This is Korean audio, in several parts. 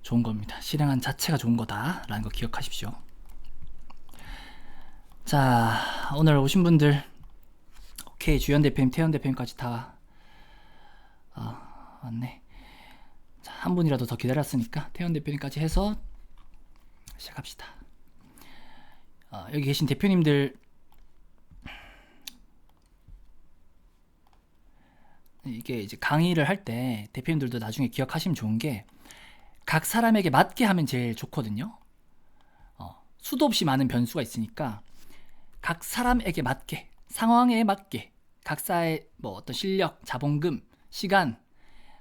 좋은 겁니다. 실행한 자체가 좋은 거다라는 거 기억하십시오. 자, 오늘 오신 분들 오케이, 주연 대표님, 태연 대표님까지 다 왔네. 자, 한 분이라도 더 기다렸으니까 태연 대표님까지 해서 시작합시다. 여기 계신 대표님들 이게 이제 강의를 할 때 대표님들도 나중에 기억하시면 좋은 게 각 사람에게 맞게 하면 제일 좋거든요. 수도 없이 많은 변수가 있으니까 각 사람에게 맞게, 상황에 맞게 각자의 뭐 어떤 실력, 자본금, 시간,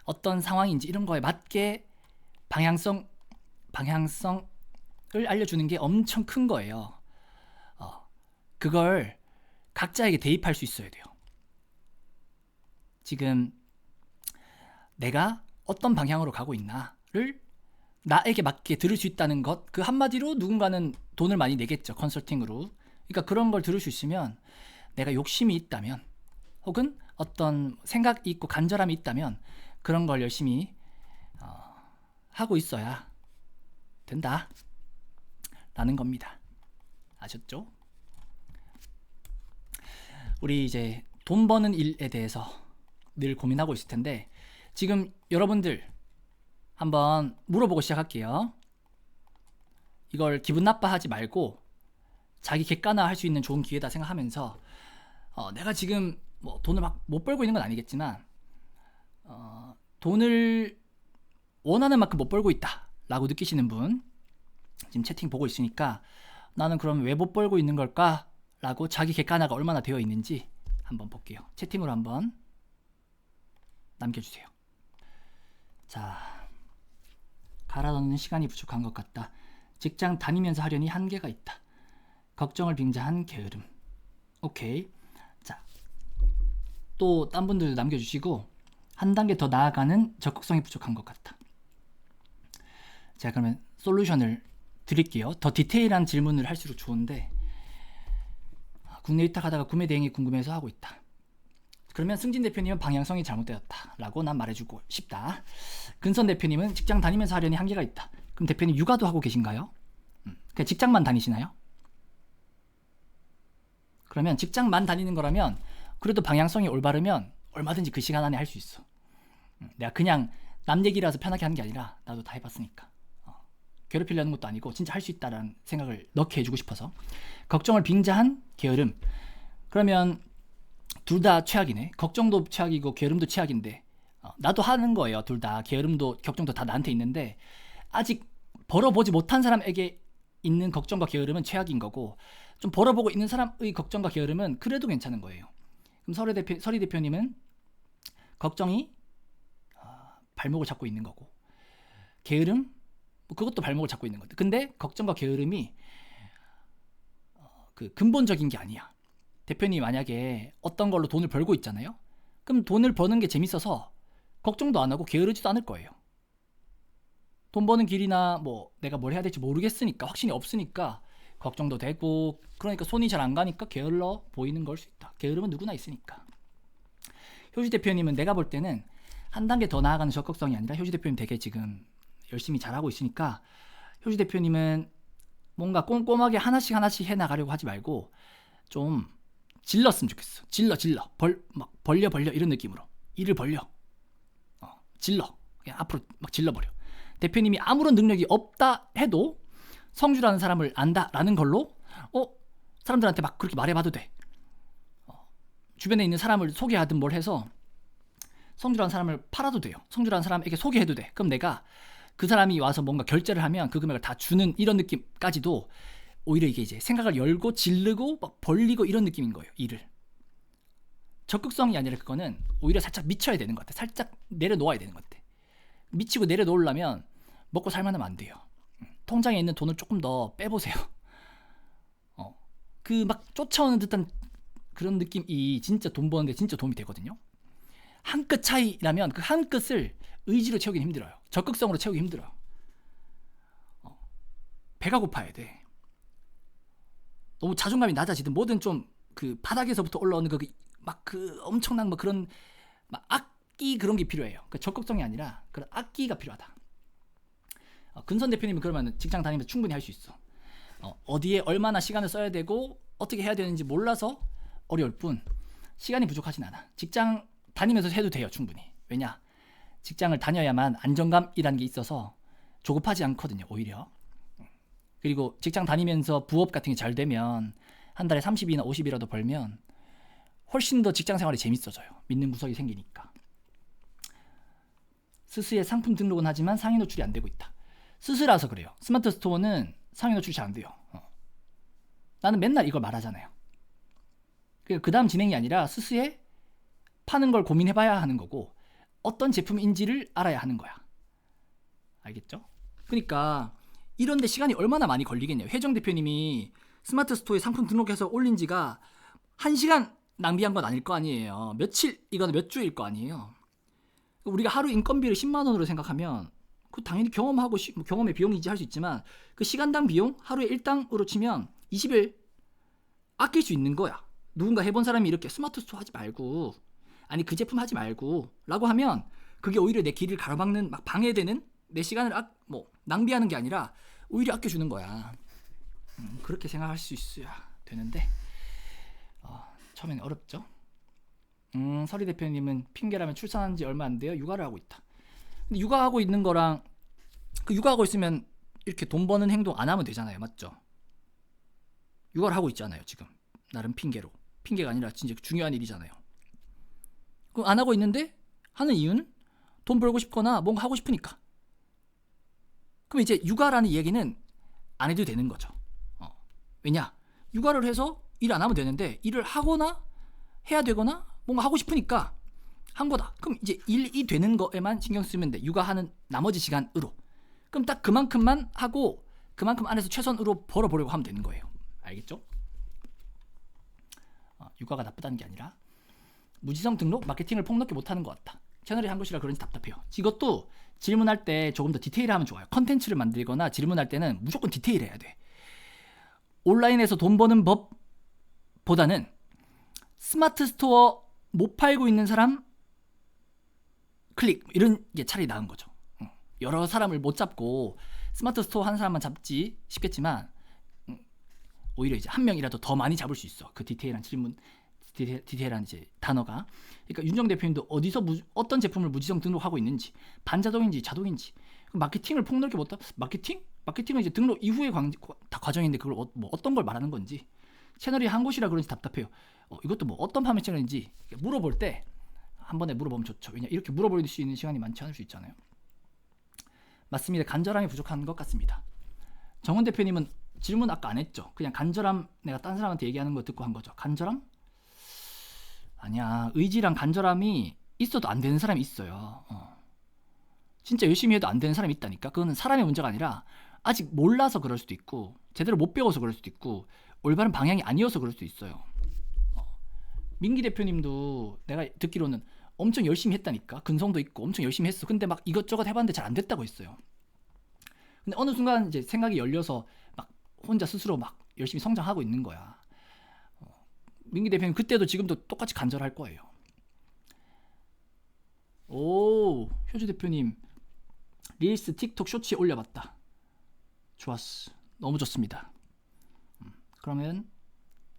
어떤 상황인지 이런 거에 맞게 방향성을 알려주는 게 엄청 큰 거예요. 그걸 각자에게 대입할 수 있어야 돼요. 지금 내가 어떤 방향으로 가고 있나를 나에게 맞게 들을 수 있다는 것, 그 한마디로 누군가는 돈을 많이 내겠죠, 컨설팅으로. 그러니까 그런 걸 들을 수 있으면 내가 욕심이 있다면 혹은 어떤 생각이 있고 간절함이 있다면 그런 걸 열심히 하고 있어야 된다 라는 겁니다. 아셨죠? 우리 이제 돈 버는 일에 대해서 늘 고민하고 있을 텐데 지금 여러분들 한번 물어보고 시작할게요. 이걸 기분 나빠하지 말고 자기 객관화할 수 있는 좋은 기회다 생각하면서 내가 지금 뭐 돈을 막 못 벌고 있는 건 아니겠지만 돈을 원하는 만큼 못 벌고 있다 라고 느끼시는 분 지금 채팅 보고 있으니까 나는 그럼 왜 못 벌고 있는 걸까? 라고 자기 객관화가 얼마나 되어 있는지 한번 볼게요. 채팅으로 한번 남겨주세요. 자, 갈아 넣는 시간이 부족한 것 같다. 직장 다니면서 하려니 한계가 있다. 걱정을 빙자한 게으름. 오케이. 자, 또 딴 분들도 남겨주시고 한 단계 더 나아가는 적극성이 부족한 것 같다. 자, 그러면 솔루션을 드릴게요. 더 디테일한 질문을 할수록 좋은데 국내 위탁하다가 구매 대행이 궁금해서 하고 있다. 그러면 승진 대표님은 방향성이 잘못되었다 라고 난 말해주고 싶다. 근선 대표님은 직장 다니면서 하려니 한계가 있다. 그럼 대표님 육아도 하고 계신가요? 그냥 직장만 다니시나요? 그러면 직장만 다니는 거라면 그래도 방향성이 올바르면 얼마든지 그 시간 안에 할 수 있어. 내가 그냥 남 얘기라서 편하게 하는 게 아니라 나도 다 해봤으니까 괴롭히려는 것도 아니고 진짜 할 수 있다라는 생각을 넣게 해주고 싶어서. 걱정을 빙자한 게으름. 그러면 둘 다 최악이네. 걱정도 최악이고 게으름도 최악인데 나도 하는 거예요. 둘 다. 게으름도 걱정도 다 나한테 있는데 아직 벌어보지 못한 사람에게 있는 걱정과 게으름은 최악인 거고 좀 벌어보고 있는 사람의 걱정과 게으름은 그래도 괜찮은 거예요. 그럼 서리 대표님은 걱정이 발목을 잡고 있는 거고 게으름 그것도 발목을 잡고 있는 건데 근데 걱정과 게으름이 그 근본적인 게 아니야. 대표님 만약에 어떤 걸로 돈을 벌고 있잖아요. 그럼 돈을 버는 게 재밌어서 걱정도 안 하고 게으르지도 않을 거예요. 돈 버는 길이나 뭐 내가 뭘 해야 될지 모르겠으니까 확신이 없으니까 걱정도 되고 그러니까 손이 잘 안 가니까 게을러 보이는 걸 수 있다. 게으름은 누구나 있으니까. 효지 대표님은 내가 볼 때는 한 단계 더 나아가는 적극성이 아니라 효지 대표님 되게 지금 열심히 잘하고 있으니까 효지 대표님은 뭔가 꼼꼼하게 하나씩 해나가려고 하지 말고 좀 질렀으면 좋겠어. 질러 막 벌려 이런 느낌으로 일을 벌려 질러 그냥 앞으로 막 질러버려. 대표님이 아무런 능력이 없다 해도 성주라는 사람을 안다라는 걸로 사람들한테 막 그렇게 말해봐도 돼. 주변에 있는 사람을 소개하든 뭘 해서 성주라는 사람을 팔아도 돼요. 성주라는 사람에게 소개해도 돼. 그럼 내가 그 사람이 와서 뭔가 결제를 하면 그 금액을 다 주는 이런 느낌까지도 오히려 이게 이제 생각을 열고 질르고 막 벌리고 이런 느낌인 거예요. 일을. 적극성이 아니라 그거는 오히려 살짝 미쳐야 되는 것 같아. 살짝 내려놓아야 되는 것 같아. 미치고 내려놓으려면 먹고 살만하면 안 돼요. 통장에 있는 돈을 조금 더 빼보세요. 그 막 쫓아오는 듯한 그런 느낌이 진짜 돈 버는데 진짜 도움이 되거든요. 한 끗 차이라면 그 한 끗을 의지로 채우긴 힘들어요. 적극성으로 채우기 힘들어요. 배가 고파야 돼. 너무 자존감이 낮아지든 뭐든 좀 그 바닥에서부터 올라오는 그 엄청난 뭐 그런 막 악기 그런 게 필요해요. 그러니까 적극성이 아니라 그런 악기가 필요하다. 근선 대표님은 그러면 직장 다니면서 충분히 할 수 있어. 어디에 얼마나 시간을 써야 되고 어떻게 해야 되는지 몰라서 어려울 뿐 시간이 부족하진 않아. 직장 다니면서 해도 돼요, 충분히. 왜냐? 직장을 다녀야만 안정감이라는 게 있어서 조급하지 않거든요, 오히려. 그리고 직장 다니면서 부업 같은 게 잘 되면 한 달에 30이나 50이라도 벌면 훨씬 더 직장 생활이 재밌어져요. 믿는 구석이 생기니까. 스스의 상품 등록은 하지만 상위 노출이 안 되고 있다. 스스라서 그래요. 스마트 스토어는 상위 노출이 잘 안 돼요. 나는 맨날 이걸 말하잖아요. 그 다음 진행이 아니라 스스에 파는 걸 고민해봐야 하는 거고 어떤 제품인지를 알아야 하는 거야. 알겠죠? 그러니까 이런데 시간이 얼마나 많이 걸리겠냐요. 혜정 대표님이 스마트 스토어에 상품 등록해서 올린 지가 1시간 낭비한 건 아닐 거 아니에요. 며칠, 이거는 몇 주일 거 아니에요. 우리가 하루 인건비를 10만 원으로 생각하면 그 당연히 경험하고 경험의 비용이지 할 수 있지만 그 시간당 비용 하루에 일당으로 치면 20일 아낄 수 있는 거야. 누군가 해본 사람이 이렇게 스마트 스토어 하지 말고 아니 그 제품 하지 말고 라고 하면 그게 오히려 내 길을 가로막는 막 방해되는 내 시간을 낭비하는 게 아니라 오히려 아껴주는 거야. 그렇게 생각할 수 있어야 되는데 처음에는 어렵죠. 서리 대표님은 핑계라면 출산한 지 얼마 안 돼요. 육아를 하고 있다. 근데 육아하고 있는 거랑 그 육아하고 있으면 이렇게 돈 버는 행동 안 하면 되잖아요. 맞죠? 육아를 하고 있잖아요. 지금 나름 핑계로. 핑계가 아니라 진짜 중요한 일이잖아요. 그럼 안 하고 있는데 하는 이유는 돈 벌고 싶거나 뭔가 하고 싶으니까. 그럼 이제 육아라는 얘기는 안 해도 되는 거죠. 왜냐? 육아를 해서 일 안 하면 되는데 일을 하거나 해야 되거나 뭔가 하고 싶으니까 한 거다. 그럼 이제 일이 되는 거에만 신경 쓰면 돼. 육아하는 나머지 시간으로. 그럼 딱 그만큼만 하고 그만큼 안에서 최선으로 벌어보려고 하면 되는 거예요. 알겠죠? 육아가 나쁘다는 게 아니라 무지성 등록, 마케팅을 폭넓게 못하는 것 같다. 채널이 한 곳이라 그런지 답답해요. 이것도 질문할 때 조금 더 디테일하면 좋아요. 컨텐츠를 만들거나 질문할 때는 무조건 디테일해야 돼. 온라인에서 돈 버는 법보다는 스마트 스토어 못 팔고 있는 사람 클릭 이런 게 차라리 나은 거죠. 여러 사람을 못 잡고 스마트 스토어 한 사람만 잡지 싶겠지만 오히려 이제 한 명이라도 더 많이 잡을 수 있어. 그 디테일한 질문, 디테일한 이제 단어가. 그러니까 윤정 대표님도 어디서 어떤 제품을 무지성 등록하고 있는지, 반자동인지 자동인지, 마케팅을 폭넓게 못하. 마케팅은 이제 등록 이후의 과정인데 그걸 어떤 걸 말하는 건지. 채널이 한 곳이라 그런지 답답해요. 이것도 어떤 판매 채널인지 물어볼 때 한 번에 물어보면 좋죠. 왜냐 이렇게 물어볼 수 있는 시간이 많지 않을 수 있잖아요. 맞습니다. 간절함이 부족한 것 같습니다. 정훈 대표님은 질문 아까 안 했죠. 그냥 간절함 내가 딴 사람한테 얘기하는 거 듣고 한 거죠. 간절함? 아니야. 의지랑 간절함이 있어도 안 되는 사람이 있어요. 진짜 열심히 해도 안 되는 사람이 있다니까. 그거는 사람의 문제가 아니라 아직 몰라서 그럴 수도 있고 제대로 못 배워서 그럴 수도 있고 올바른 방향이 아니어서 그럴 수도 있어요. 민기 대표님도 내가 듣기로는 엄청 열심히 했다니까. 근성도 있고 엄청 열심히 했어. 근데 막 이것저것 해봤는데 잘 안 됐다고 했어요. 근데 어느 순간 이제 생각이 열려서 막 혼자 스스로 막 열심히 성장하고 있는 거야. 민기 대표님 그때도 지금도 똑같이 간절할 거예요. 오, 효주 대표님 릴스, 틱톡, 쇼츠에 올려봤다. 좋았어. 너무 좋습니다. 그러면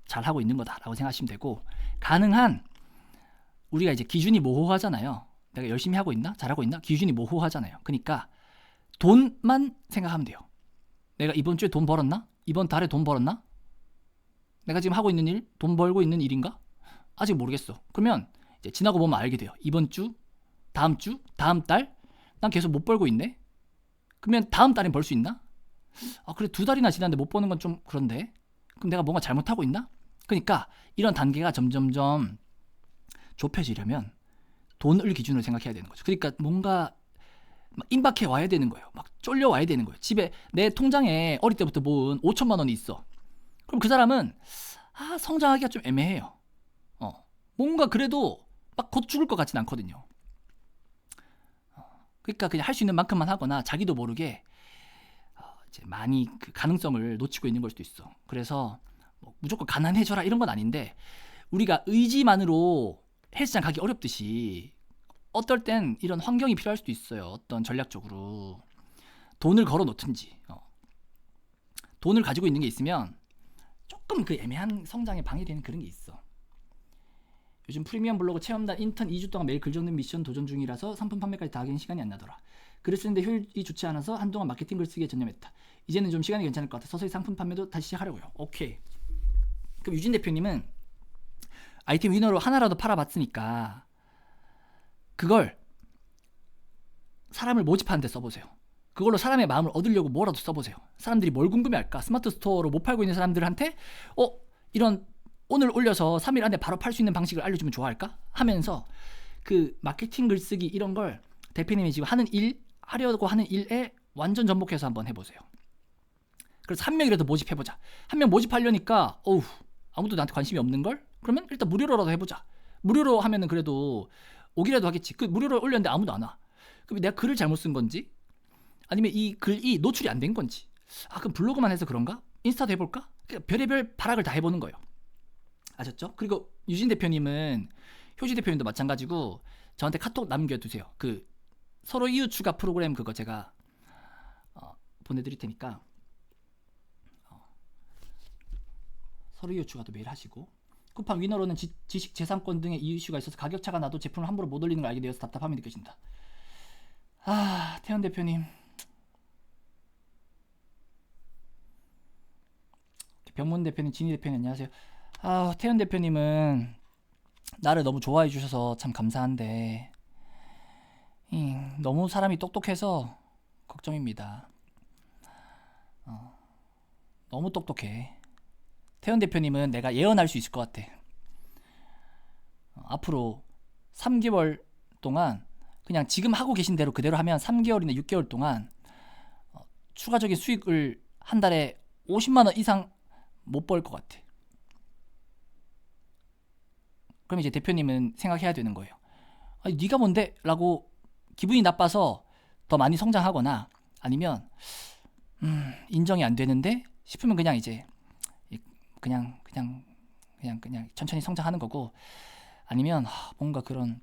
잘하고 있는 거다라고 생각하시면 되고 가능한 우리가 이제 기준이 모호하잖아요. 내가 열심히 하고 있나? 잘하고 있나? 기준이 모호하잖아요. 그러니까 돈만 생각하면 돼요. 내가 이번 주에 돈 벌었나? 이번 달에 돈 벌었나? 내가 지금 하고 있는 일, 돈 벌고 있는 일인가? 아직 모르겠어. 그러면 이제 지나고 보면 알게 돼요. 이번 주, 다음 달, 난 계속 못 벌고 있네? 그러면 다음 달엔 벌 수 있나? 그래 2달이나 지났는데 못 버는 건 좀 그런데? 그럼 내가 뭔가 잘못하고 있나? 그러니까 이런 단계가 점점점 좁혀지려면 돈을 기준으로 생각해야 되는 거죠. 그러니까 뭔가 막 임박해 와야 되는 거예요. 막 쫄려 와야 되는 거예요. 집에 내 통장에 어릴 때부터 모은 5천만 원이 있어. 그럼 그 사람은 성장하기가 좀 애매해요. 뭔가 그래도 막 곧 죽을 것 같진 않거든요. 그러니까 그냥 할 수 있는 만큼만 하거나 자기도 모르게 이제 많이 그 가능성을 놓치고 있는 걸 수도 있어. 그래서 무조건 가난해져라 이런 건 아닌데 우리가 의지만으로 헬스장 가기 어렵듯이 어떨 땐 이런 환경이 필요할 수도 있어요. 어떤 전략적으로 돈을 걸어 놓든지 돈을 가지고 있는 게 있으면 조금 그 애매한 성장에 방해되는 그런 게 있어. 요즘 프리미엄 블로그 체험단 인턴 2주 동안 매일 글 적는 미션 도전 중이라서 상품 판매까지 다 하기엔 시간이 안 나더라. 글을 쓰는데 효율이 좋지 않아서 한동안 마케팅 글쓰기에 전념했다. 이제는 좀 시간이 괜찮을 것 같아. 서서히 상품 판매도 다시 시작하려고요. 오케이. 그럼 유진 대표님은 아이템 위너로 하나라도 팔아봤으니까 그걸 사람을 모집하는 데 써보세요. 그걸로 사람의 마음을 얻으려고 뭐라도 써보세요. 사람들이 뭘 궁금해할까? 스마트 스토어로 못 팔고 있는 사람들한테 이런 오늘 올려서 3일 안에 바로 팔 수 있는 방식을 알려주면 좋아할까? 하면서 그 마케팅 글쓰기 이런 걸 대표님이 지금 하려고 하는 일에 완전 접목해서 한번 해보세요. 그래서 한 명이라도 모집해보자. 한 명 모집하려니까 아무도 나한테 관심이 없는걸? 그러면 일단 무료로라도 해보자. 무료로 하면은 그래도 오기라도 하겠지. 그 무료로 올렸는데 아무도 안 와. 그럼 내가 글을 잘못 쓴 건지, 아니면 이 글이 노출이 안 된 건지, 그럼 블로그만 해서 그런가? 인스타도 해볼까? 그러니까 별의별 발악을 다 해보는 거예요. 아셨죠? 그리고 유진 대표님은, 효지 대표님도 마찬가지고 저한테 카톡 남겨두세요. 그 서로 이웃 추가 프로그램 그거 제가 보내드릴 테니까 서로 이웃 추가도 매일 하시고, 쿠팡 위너로는 지식 재산권 등의 이슈가 있어서 가격 차가 나도 제품을 함부로 못 올리는 걸 알게 되어서 답답함이 느껴진다. 태연 대표님, 병문 대표님, 진희 대표님 안녕하세요. 태연 대표님은 나를 너무 좋아해 주셔서 참 감사한데 너무 사람이 똑똑해서 걱정입니다. 너무 똑똑해. 태연 대표님은 내가 예언할 수 있을 것 같아. 앞으로 3개월 동안 그냥 지금 하고 계신 대로 그대로 하면 3개월이나 6개월 동안 추가적인 수익을 한 달에 50만 원 이상 못 벌 것 같아. 그럼 이제 대표님은 생각해야 되는 거예요. 네가 뭔데? 라고 기분이 나빠서 더 많이 성장하거나, 아니면 인정이 안 되는데 싶으면 그냥 이제 그냥 천천히 성장하는 거고, 아니면 뭔가 그런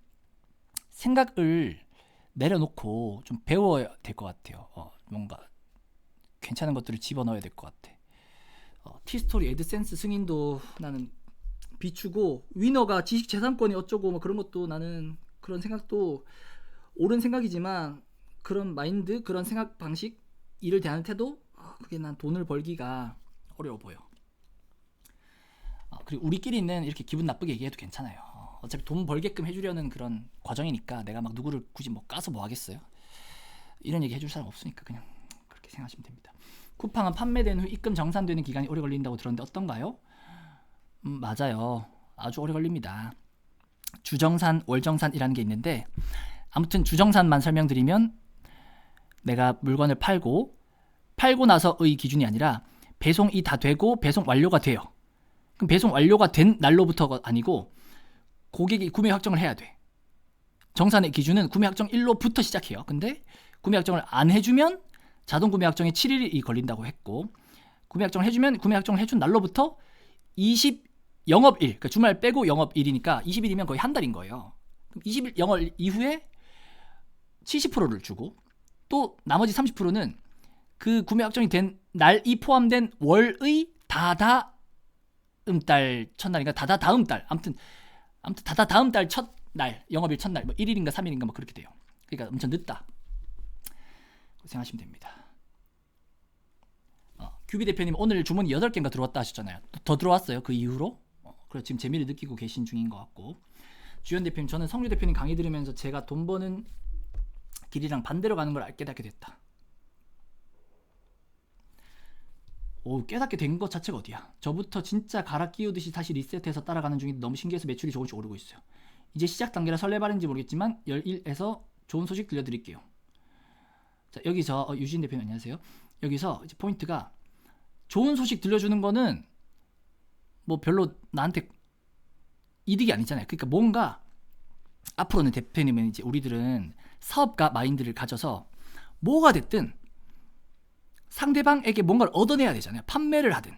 생각을 내려놓고 좀 배워야 될 것 같아요. 뭔가 괜찮은 것들을 집어넣어야 될 것 같아. 티스토리 애드센스 승인도 나는 비추고, 위너가 지식재산권이 어쩌고 뭐 그런 것도 나는 그런 생각도 옳은 생각이지만, 그런 마인드, 그런 생각 방식, 일을 대하는 태도, 그게 난 돈을 벌기가 어려워 보여. 그리고 우리끼리는 이렇게 기분 나쁘게 얘기해도 괜찮아요. 어차피 돈 벌게끔 해주려는 그런 과정이니까 내가 막 누구를 굳이 뭐 까서 뭐 하겠어요. 이런 얘기 해줄 사람 없으니까 그냥 그렇게 생각하시면 됩니다. 쿠팡은 판매된 후 입금 정산되는 기간이 오래 걸린다고 들었는데 어떤가요? 맞아요. 아주 오래 걸립니다. 주정산, 월정산이라는 게 있는데, 아무튼 주정산만 설명드리면, 내가 물건을 팔고 나서의 기준이 아니라 배송이 다 되고 배송 완료가 돼요. 그럼 배송 완료가 된 날로부터가 아니고 고객이 구매 확정을 해야 돼. 정산의 기준은 구매 확정 일로부터 시작해요. 근데 구매 확정을 안 해주면 자동 구매 확정에 7일이 걸린다고 했고, 구매 확정을 해주면 구매 확정을 해준 날로부터 영업일, 그러니까 주말 빼고 영업일이니까 20일이면 거의 한 달인 거예요. 그럼 20일 영업 이후에 70%를 주고, 또 나머지 30%는 그 구매 확정이 된 날이 포함된 월의 다다음달 첫날인가 다다다음 달, 아무튼 다다다음 달 첫날, 영업일 첫날, 뭐 1일인가 3일인가 뭐 그렇게 돼요. 그러니까 엄청 늦다 생각하시면 됩니다. 규비 대표님 오늘 주문이 8개인가 들어왔다 하셨잖아요. 더 들어왔어요 그 이후로? 그래서 지금 재미를 느끼고 계신 중인 것 같고, 주연 대표님, 저는 성유 대표님 강의 들으면서 제가 돈 버는 길이랑 반대로 가는 걸 깨닫게 됐다. 깨닫게 된 것 자체가 어디야. 저부터 진짜 갈아 끼우듯이 다시 리셋해서 따라가는 중인데 너무 신기해서 매출이 조금씩 오르고 있어요. 이제 시작 단계라 설레발인지 모르겠지만 열일에서 좋은 소식 들려드릴게요. 자, 여기서 유진 대표님 안녕하세요. 여기서 이제 포인트가, 좋은 소식 들려주는 거는 뭐 별로 나한테 이득이 아니잖아요. 그러니까 뭔가 앞으로는 대표님은 이제 우리들은 사업가 마인드를 가져서 뭐가 됐든 상대방에게 뭔가를 얻어내야 되잖아요. 판매를 하든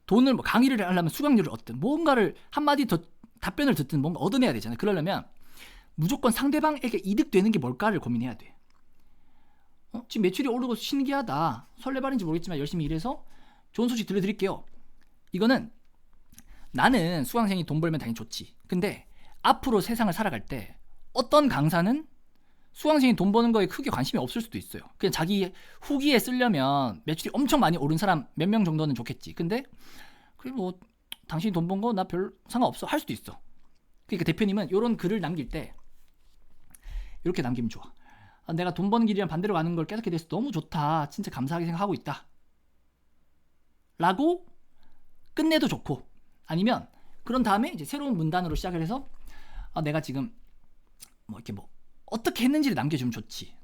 돈을 뭐 강의를 하려면 수강료를 얻든 뭔가를 한마디 더 답변을 듣든 뭔가 얻어내야 되잖아요. 그러려면 무조건 상대방에게 이득되는 게 뭘까를 고민해야 돼. 지금 매출이 오르고 신기하다. 설레발인지 모르겠지만 열심히 일해서 좋은 소식 들려드릴게요. 이거는 나는 수강생이 돈 벌면 당연히 좋지. 근데 앞으로 세상을 살아갈 때 어떤 강사는 수강생이 돈 버는 거에 크게 관심이 없을 수도 있어요. 그냥 자기 후기에 쓰려면 매출이 엄청 많이 오른 사람 몇 명 정도는 좋겠지. 근데 그래 뭐 당신이 돈 번 거 나 별 상관없어 할 수도 있어. 그러니까 대표님은 이런 글을 남길 때 이렇게 남기면 좋아. 내가 돈 버는 길이랑 반대로 가는 걸 깨닫게 돼서 너무 좋다. 진짜 감사하게 생각하고 있다. 라고 끝내도 좋고, 아니면 그런 다음에 이제 새로운 문단으로 시작을 해서 내가 지금 뭐 이렇게 뭐 어떻게 했는지를 남겨주면 좋지.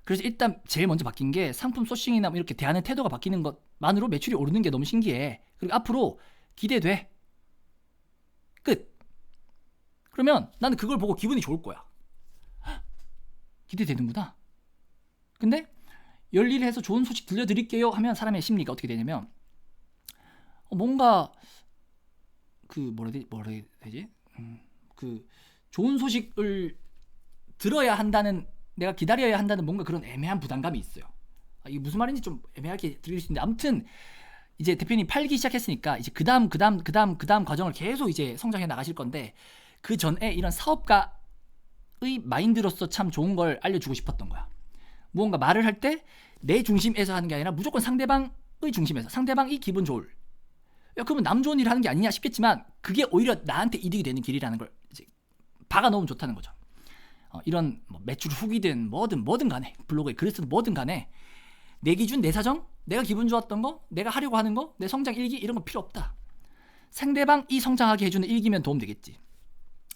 그래서 일단 제일 먼저 바뀐 게 상품 소싱이나 뭐 이렇게 대하는 태도가 바뀌는 것만으로 매출이 오르는 게 너무 신기해. 그리고 앞으로 기대돼. 끝. 그러면 나는 그걸 보고 기분이 좋을 거야. 기대되는구나. 근데 열일해서 좋은 소식 들려드릴게요 하면 사람의 심리가 어떻게 되냐면 뭔가 뭐라 해야 되지? 그 좋은 소식을 들어야 한다는, 내가 기다려야 한다는 뭔가 그런 애매한 부담감이 있어요. 이게 무슨 말인지 좀 애매하게 들릴 수 있는데, 아무튼 이제 대표님 팔기 시작했으니까 이제 그 다음 과정을 계속 이제 성장해 나가실 건데, 그 전에 이런 사업가의 마인드로서 참 좋은 걸 알려주고 싶었던 거야. 무언가 말을 할 때 내 중심에서 하는 게 아니라 무조건 상대방의 중심에서, 상대방이 기분 좋을. 그러면 남 좋은 일 하는 게 아니냐 싶겠지만 그게 오히려 나한테 이득이 되는 길이라는 걸 이제 박아 놓으면 좋다는 거죠. 이런 뭐 매출 후기든 뭐든 간에, 블로그에 글 쓰든 뭐든 간에 내 기준, 내 사정, 내가 기분 좋았던 거, 내가 하려고 하는 거, 내 성장 일기 이런 거 필요 없다. 상대방이 성장하게 해주는 일기면 도움 되겠지.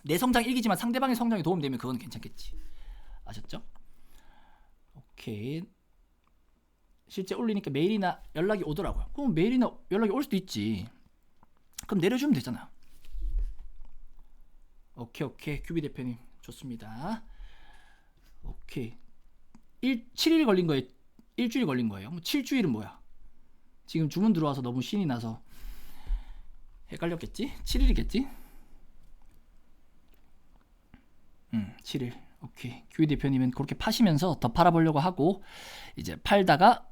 내 성장 일기지만 상대방의 성장에 도움되면 그건 괜찮겠지. 아셨죠? 오케이. 실제 올리니까 메일이나 연락이 오더라고요. 그럼 메일이나 연락이 올 수도 있지. 그럼 내려주면 되잖아. 오케이 큐비 대표님 좋습니다. 오케이. 7일 걸린 거예요? 일주일 걸린 거예요? 7주일은 뭐야? 지금 주문 들어와서 너무 신이 나서 헷갈렸겠지? 7일이겠지? 7일. 오케이. 큐비 대표님은 그렇게 파시면서 더 팔아보려고 하고, 이제 팔다가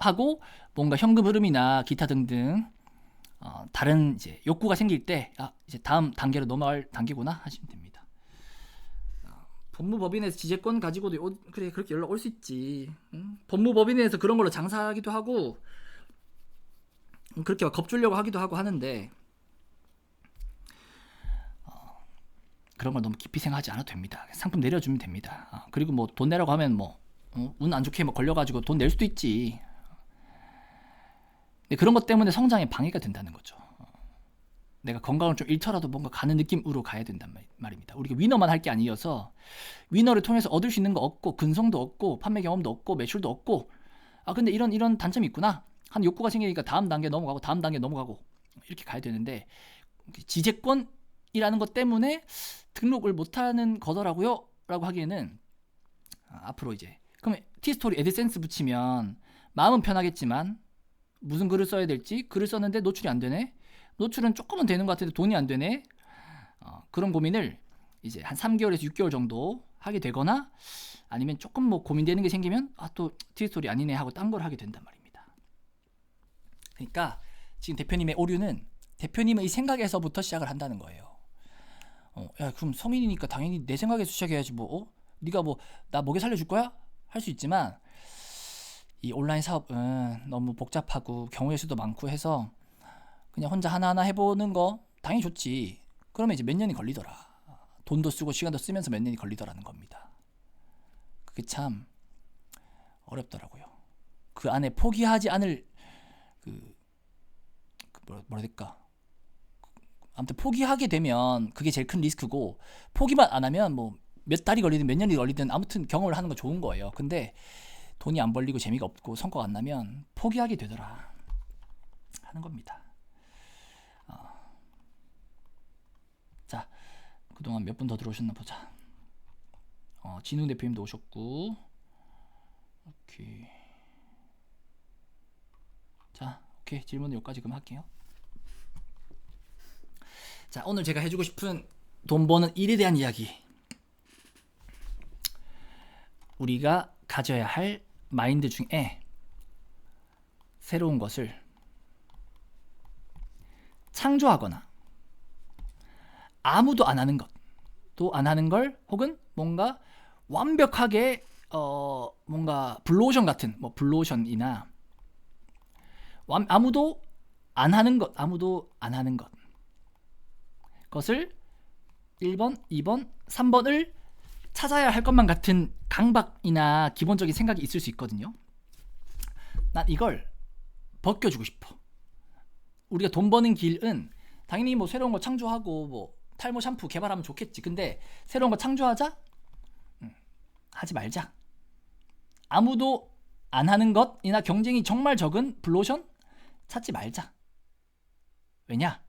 하고 뭔가 현금 흐름이나 기타 등등 다른 이제 욕구가 생길 때 이제 다음 단계로 넘어갈 단계구나 하시면 됩니다. 법무법인에서 지재권 가지고도 그래 그렇게 연락 올 수 있지. 법무법인에서 그런 걸로 장사하기도 하고 그렇게 겁주려고 하기도 하고 하는데 그런 걸 너무 깊이 생각하지 않아도 됩니다. 상품 내려주면 됩니다. 그리고 뭐 돈 내라고 하면 뭐 운 안 좋게 뭐 걸려가지고 돈 낼 수도 있지. 근데 그런 것 때문에 성장에 방해가 된다는 거죠. 내가 건강을 좀 잃더라도 뭔가 가는 느낌으로 가야 된단 말입니다. 우리가 위너만 할 게 아니어서 위너를 통해서 얻을 수 있는 거 없고, 근성도 없고, 판매 경험도 없고, 매출도 없고, 근데 이런 단점이 있구나 하는 욕구가 생기니까 다음 단계 넘어가고 다음 단계 넘어가고 이렇게 가야 되는데, 지재권이라는 것 때문에 등록을 못하는 거더라고요 라고 하기에는 앞으로 이제 그러면 티스토리 애드센스 붙이면 마음은 편하겠지만 무슨 글을 써야 될지, 글을 썼는데 노출이 안 되네, 노출은 조금은 되는 것 같은데 돈이 안 되네, 그런 고민을 이제 한 3개월에서 6개월 정도 하게 되거나, 아니면 조금 뭐 고민되는 게 생기면 또 티스토리 아니네 하고 딴 걸 하게 된단 말입니다. 그러니까 지금 대표님의 오류는 대표님의 생각에서부터 시작을 한다는 거예요. 야 그럼 성인이니까 당연히 내 생각에서 시작해야지 뭐 네가 뭐 나 먹여 살려줄 거야? 할 수 있지만 이 온라인 사업은 너무 복잡하고 경우의 수도 많고 해서 그냥 혼자 하나하나 해보는 거 당연히 좋지. 그러면 이제 몇 년이 걸리더라. 돈도 쓰고 시간도 쓰면서 몇 년이 걸리더라는 겁니다. 그게 참 어렵더라고요. 그 안에 포기하지 않을 뭐라 해야 될까, 아무튼 포기하게 되면 그게 제일 큰 리스크고, 포기만 안 하면 뭐 몇 달이 걸리든 몇 년이 걸리든 아무튼 경험을 하는 거 좋은 거예요. 근데 돈이 안 벌리고 재미가 없고 성과가 안 나면 포기하게 되더라 하는 겁니다. 자, 그동안 몇 분 더 들어오셨나 보자. 진웅 대표님도 오셨고, 오케이. 자, 오케이. 질문은 여기까지 그럼 할게요. 자, 오늘 제가 해주고 싶은 돈 버는 일에 대한 이야기. 우리가 가져야 할 마인드 중에 새로운 것을 창조하거나 아무도 안 하는 것도 안 하는 걸, 혹은 뭔가 완벽하게 뭔가 블루오션 같은, 뭐 블루오션이나 아무도 안 하는 것 것을 1번, 2번, 3번을 찾아야 할 것만 같은 강박이나 기본적인 생각이 있을 수 있거든요. 난 이걸 벗겨주고 싶어. 우리가 돈 버는 길은 당연히 뭐 새로운 거 창조하고 뭐 탈모 샴푸 개발하면 좋겠지. 근데 새로운 거 창조하자? 하지 말자. 아무도 안 하는 것이나 경쟁이 정말 적은 블루오션 찾지 말자. 왜냐?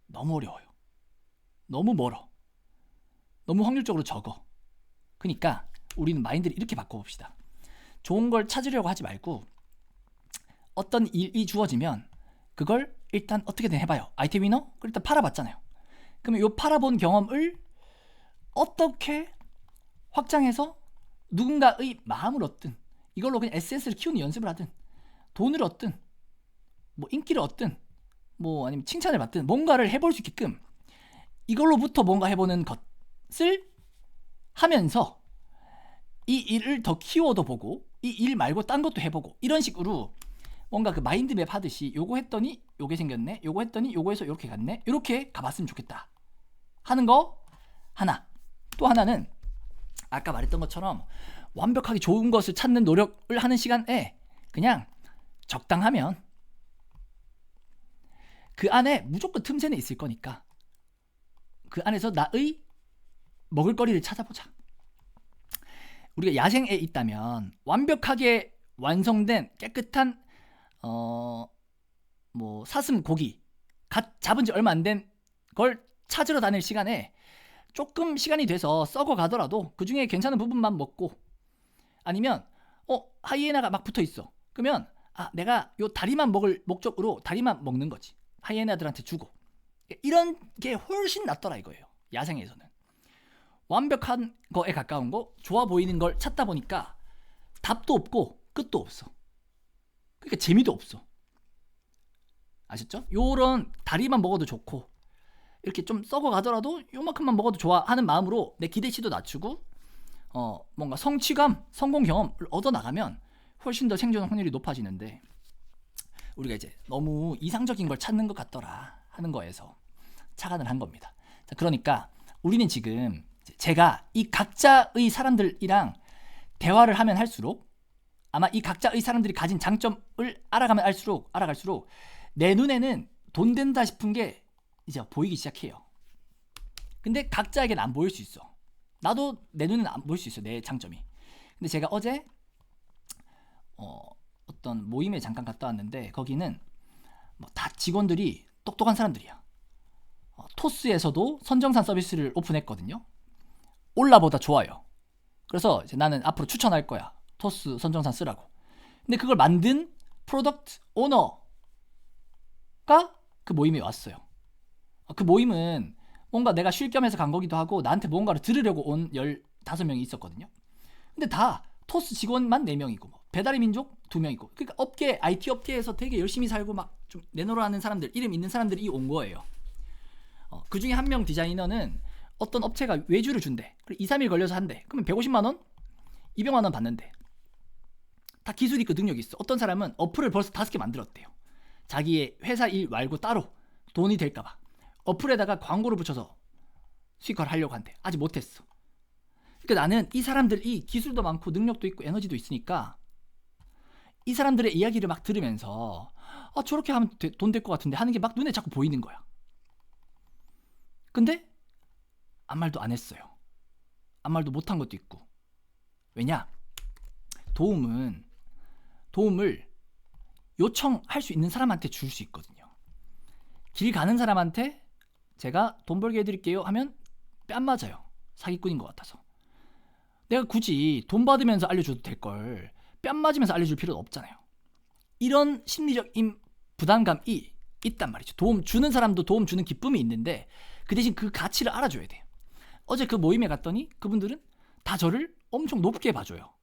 너무 어려워요. 너무 멀어. 너무 확률적으로 적어. 그러니까 우리는 마인드를 이렇게 바꿔봅시다. 좋은 걸 찾으려고 하지 말고 어떤 일이 주어지면 그걸 일단 어떻게든 해봐요. 아이템 위너? 일단 팔아봤잖아요. 그러면 이 팔아본 경험을 어떻게 확장해서 누군가의 마음을 얻든, 이걸로 그냥 SNS를 키우는 연습을 하든, 돈을 얻든, 뭐 인기를 얻든, 뭐 아니면 칭찬을 받든 뭔가를 해볼 수 있게끔 이걸로부터 뭔가 해보는 것을 하면서 이 일을 더 키워도 보고 이 일 말고 딴 것도 해보고, 이런 식으로 뭔가 그 마인드맵 하듯이 요거 했더니 요게 생겼네, 요거 했더니 요거에서 요렇게 갔네, 요렇게 가봤으면 좋겠다 하는 거 하나. 또 하나는 아까 말했던 것처럼 완벽하게 좋은 것을 찾는 노력을 하는 시간에 그냥 적당하면 그 안에 무조건 틈새는 있을 거니까 그 안에서 나의 먹을거리를 찾아보자. 우리가 야생에 있다면 완벽하게 완성된 깨끗한 뭐 사슴 고기 갓 잡은 지 얼마 안 된 걸 찾으러 다닐 시간에 조금 시간이 돼서 썩어 가더라도 그 중에 괜찮은 부분만 먹고, 아니면 하이에나가 막 붙어 있어. 그러면 내가 요 다리만 먹을 목적으로 다리만 먹는 거지. 하이에나들한테 주고. 이런 게 훨씬 낫더라 이거예요. 야생에서는 완벽한 거에 가까운 거, 좋아 보이는 걸 찾다 보니까 답도 없고 끝도 없어. 그러니까 재미도 없어. 아셨죠? 요런 다리만 먹어도 좋고 이렇게 좀 썩어 가더라도 요만큼만 먹어도 좋아 하는 마음으로 내 기대치도 낮추고 뭔가 성취감, 성공 경험을 얻어 나가면 훨씬 더 생존 확률이 높아지는데, 우리가 이제 너무 이상적인 걸 찾는 것 같더라 하는 거에서 착안을 한 겁니다. 자, 그러니까 우리는 지금 제가 이 각자의 사람들이랑 대화를 하면 할수록, 아마 이 각자의 사람들이 가진 장점을 알아갈수록 내 눈에는 돈 된다 싶은 게 이제 보이기 시작해요. 근데 각자에게는 안 보일 수 있어. 나도 내 눈에는 안 보일 수 있어, 내 장점이. 근데 제가 어제 어떤 모임에 잠깐 갔다 왔는데 거기는 뭐 다 직원들이 똑똑한 사람들이야. 토스에서도 선정산 서비스를 오픈했거든요. 올라보다 좋아요. 그래서 이제 나는 앞으로 추천할 거야. 토스 선정산 쓰라고. 근데 그걸 만든 프로덕트 오너가 그 모임에 왔어요. 그 모임은 뭔가 내가 쉴 겸해서 간 거기도 하고 나한테 뭔가를 들으려고 온 15명이 있었거든요. 근데 다 토스 직원만 4명이고 뭐 배달의 민족 2명이고, 그러니까 업계, IT 업계에서 되게 열심히 살고 막 좀 내노라는 사람들, 이름 있는 사람들이 온 거예요. 그 중에 한 명 디자이너는 어떤 업체가 외주를 준대. 그리고 2-3일 걸려서 한대. 그러면 150만 원? 200만 원 받는데. 다 기술이 있고 능력이 있어. 어떤 사람은 어플을 벌써 5개 만들었대요. 자기의 회사 일 말고 따로 돈이 될까봐 어플에다가 광고를 붙여서 수익화를 하려고 한대. 아직 못했어. 그러니까 나는 이 사람들이 기술도 많고 능력도 있고 에너지도 있으니까 이 사람들의 이야기를 막 들으면서 저렇게 하면 돈 될 것 같은데 하는 게 막 눈에 자꾸 보이는 거야. 근데 아무 말도 안 했어요. 아무 말도 못한 것도 있고. 왜냐? 도움을 요청할 수 있는 사람한테 줄 수 있거든요. 길 가는 사람한테 제가 돈 벌게 해드릴게요 하면 뺨 맞아요. 사기꾼인 것 같아서. 내가 굳이 돈 받으면서 알려줘도 될 걸 뺨 맞으면서 알려줄 필요는 없잖아요. 이런 심리적인 부담감이 있단 말이죠. 도움 주는 사람도 도움 주는 기쁨이 있는데 그 대신 그 가치를 알아줘야 돼요. 어제 그 모임에 갔더니 그분들은 다 저를 엄청 높게 봐줘요.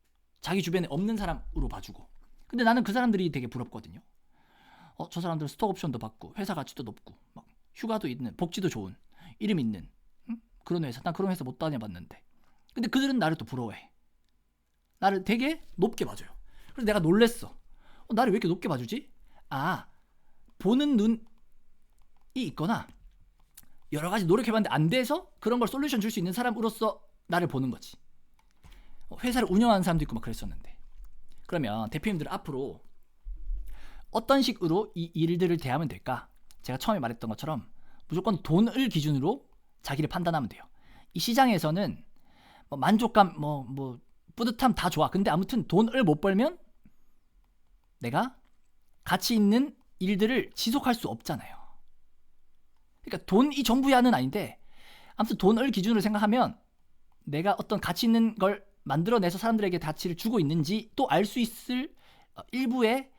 자기 주변에 없는 사람으로 봐주고. 근데 나는 그 사람들이 되게 부럽거든요. 저 사람들은 스톡 옵션도 받고 회사 가치도 높고 막 휴가도 있는, 복지도 좋은, 이름 있는 그런 회사. 난 그런 회사 못 다녀봤는데. 근데 그들은 나를 또 부러워해. 나를 되게 높게 봐줘요. 그래서 내가 놀랬어. 나를 왜 이렇게 높게 봐주지? 보는 눈이 있거나 여러 가지 노력해봤는데 안 돼서 그런 걸 솔루션 줄 수 있는 사람으로서 나를 보는 거지. 회사를 운영하는 사람도 있고 막 그랬었는데. 그러면 대표님들은 앞으로 어떤 식으로 이 일들을 대하면 될까? 제가 처음에 말했던 것처럼 무조건 돈을 기준으로 자기를 판단하면 돼요. 이 시장에서는 뭐 만족감, 뭐 뿌듯함 다 좋아. 근데 아무튼 돈을 못 벌면 내가 가치 있는 일들을 지속할 수 없잖아요. 그러니까 돈이 전부야는 아닌데 아무튼 돈을 기준으로 생각하면 내가 어떤 가치 있는 걸 만들어내서 사람들에게 가치를 주고 있는지 또 알 수 있을 일부의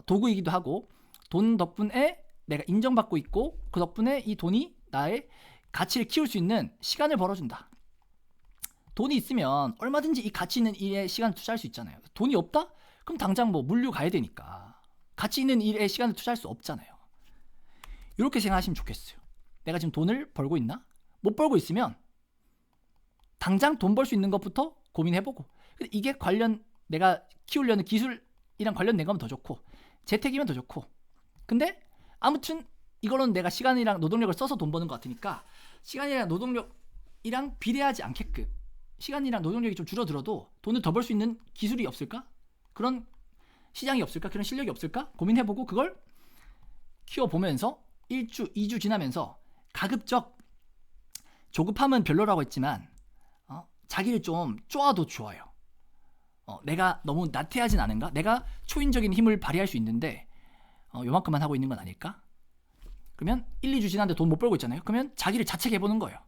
도구이기도 하고, 돈 덕분에 내가 인정받고 있고 그 덕분에 이 돈이 나의 가치를 키울 수 있는 시간을 벌어준다. 돈이 있으면 얼마든지 이 가치 있는 일에 시간을 투자할 수 있잖아요. 돈이 없다? 그럼 당장 뭐 물류 가야 되니까 가치 있는 일에 시간을 투자할 수 없잖아요. 이렇게 생각하시면 좋겠어요. 내가 지금 돈을 벌고 있나? 못 벌고 있으면 당장 돈 벌 수 있는 것부터 고민해보고, 이게 내가 키우려는 기술이랑 관련된 거면 더 좋고 재택이면 더 좋고, 근데 아무튼 이거는 내가 시간이랑 노동력을 써서 돈 버는 것 같으니까 시간이랑 노동력이랑 비례하지 않게끔, 시간이랑 노동력이 좀 줄어들어도 돈을 더 벌 수 있는 기술이 없을까? 그런 시장이 없을까? 그런 실력이 없을까? 고민해보고 그걸 키워보면서 1주, 2주 지나면서 가급적 조급함은 별로라고 했지만 자기를 좀 쪼아도 좋아요. 내가 너무 나태하진 않은가? 내가 초인적인 힘을 발휘할 수 있는데 요만큼만 하고 있는 건 아닐까? 그러면 1, 2주 지났는데 돈 못 벌고 있잖아요. 그러면 자기를 자책해보는 거예요.